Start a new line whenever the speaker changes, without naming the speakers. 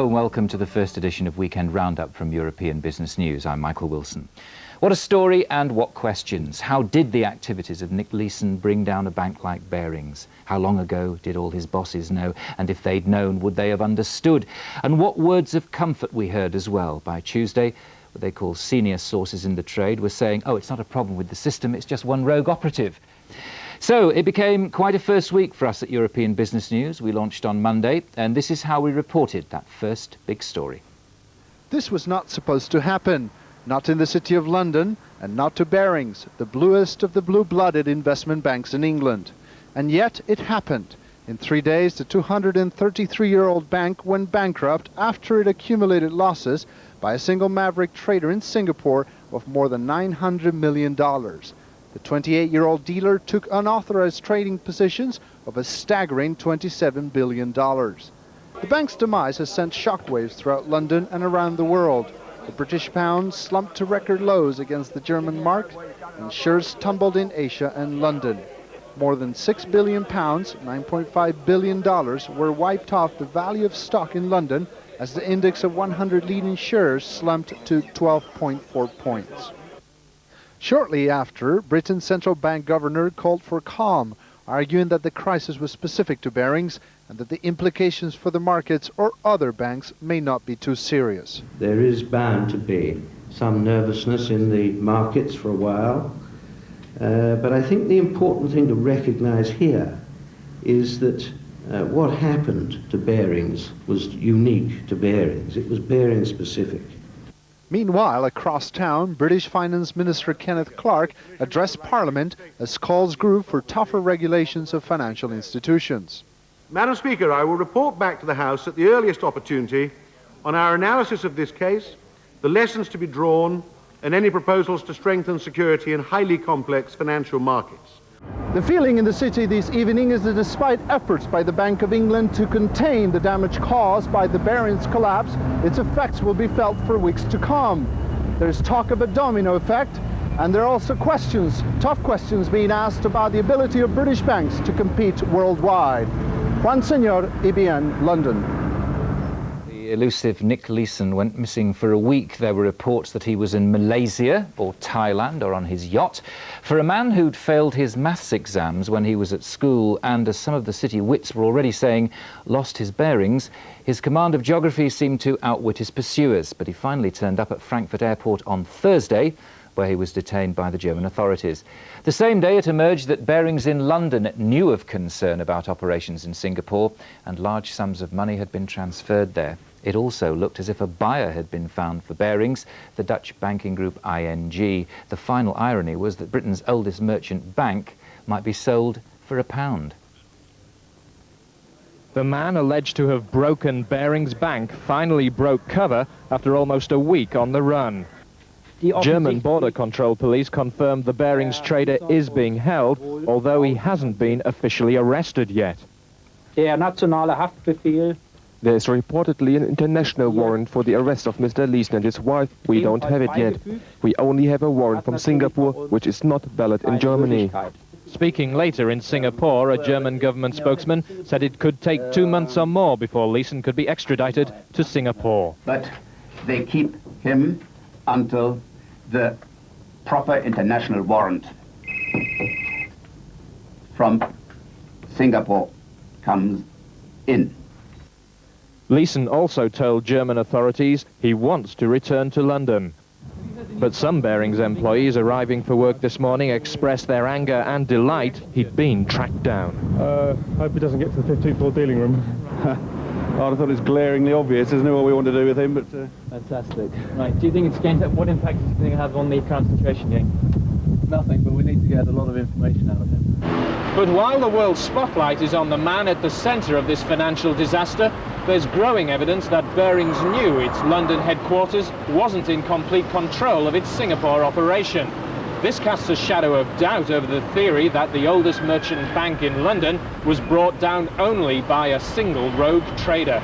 and welcome to the first edition of Weekend Roundup from European Business News. I'm Michael Wilson. What a story and what questions. How did the activities of Nick Leeson bring down a bank like Barings? How long ago did all his bosses know? And if they'd known, would they have understood? And what words of comfort we heard as well. By Tuesday, what they call senior sources in the trade were saying, oh, it's not a problem with the system, it's just one rogue operative. So it became quite a first week for us at European Business News. We launched on Monday, and this is how we reported that first big story.
This was not supposed to happen. Not in the City of London, and not to Barings, the bluest of the blue-blooded investment banks in England. And yet it happened. In 3 days, the 233-year-old bank went bankrupt after it accumulated losses by a single maverick trader in Singapore of more than $900 million. The 28-year-old dealer took unauthorized trading positions of a staggering $27 billion. The bank's demise has sent shockwaves throughout London and around the world. The British pound slumped to record lows against the German mark, and shares tumbled in Asia and London. More than £6 billion, $9.5 billion, were wiped off the value of stock in London as the index of 100 leading shares slumped to 12.4 points. Shortly after, Britain's central bank governor called for calm, arguing that the crisis was specific to Barings and that the implications for the markets or other banks may not be too serious.
There is bound to be some nervousness in the markets for a while, but I think the important thing to recognize here is that what happened to Barings was unique to Barings. It was Barings specific.
Meanwhile, across town, British Finance Minister Kenneth Clarke addressed Parliament as calls grew for tougher regulations of financial institutions.
Madam Speaker, I will report back to the House at the earliest opportunity on our analysis of this case, the lessons to be drawn, and any proposals to strengthen security in highly complex financial markets.
The feeling in the city this evening is that despite efforts by the Bank of England to contain the damage caused by the Barings collapse, its effects will be felt for weeks to come. There's talk of a domino effect, and there are also questions, tough questions being asked about the ability of British banks to compete worldwide. Juan, Señor, EBN, London.
The elusive Nick Leeson went missing for a week. There were reports that he was in Malaysia or Thailand or on his yacht. For a man who'd failed his maths exams when he was at school and, as some of the city wits were already saying, lost his bearings, his command of geography seemed to outwit his pursuers. But he finally turned up at Frankfurt Airport on Thursday, where he was detained by the German authorities. The same day it emerged that Barings in London knew of concern about operations in Singapore, and large sums of money had been transferred there. It also looked as if a buyer had been found for Barings, the Dutch banking group ING. The final irony was that Britain's oldest merchant bank might be sold for £1.
The man alleged to have broken Barings Bank finally broke cover after almost a week on the run. German border control police confirmed the Barings trader is being held, although he hasn't been officially arrested yet.
Der nationale Haftbefehl.
There is reportedly an international warrant for the arrest of Mr. Leeson and his wife. We don't have it yet. We only have a warrant from Singapore, which is not valid in Germany.
Speaking later in Singapore, a German government spokesman said it could take 2 months or more before Leeson could be extradited to Singapore.
But they keep him until the proper international warrant from Singapore comes in.
Leeson also told German authorities he wants to return to London. But some Barings employees arriving for work this morning expressed their anger and delight he'd been tracked down.
Hope he doesn't get to the 15th floor dealing room.
I thought it was glaringly obvious, isn't it, what we want to do with him, but...
Fantastic. Right, do you think it's going to... What impact do you think it has on the current situation, Ian?
Nothing, but we need to get a lot of information out of him.
But while the world's spotlight is on the man at the centre of this financial disaster, there's growing evidence that Barings knew its London headquarters wasn't in complete control of its Singapore operation. This casts a shadow of doubt over the theory that the oldest merchant bank in London was brought down only by a single rogue trader.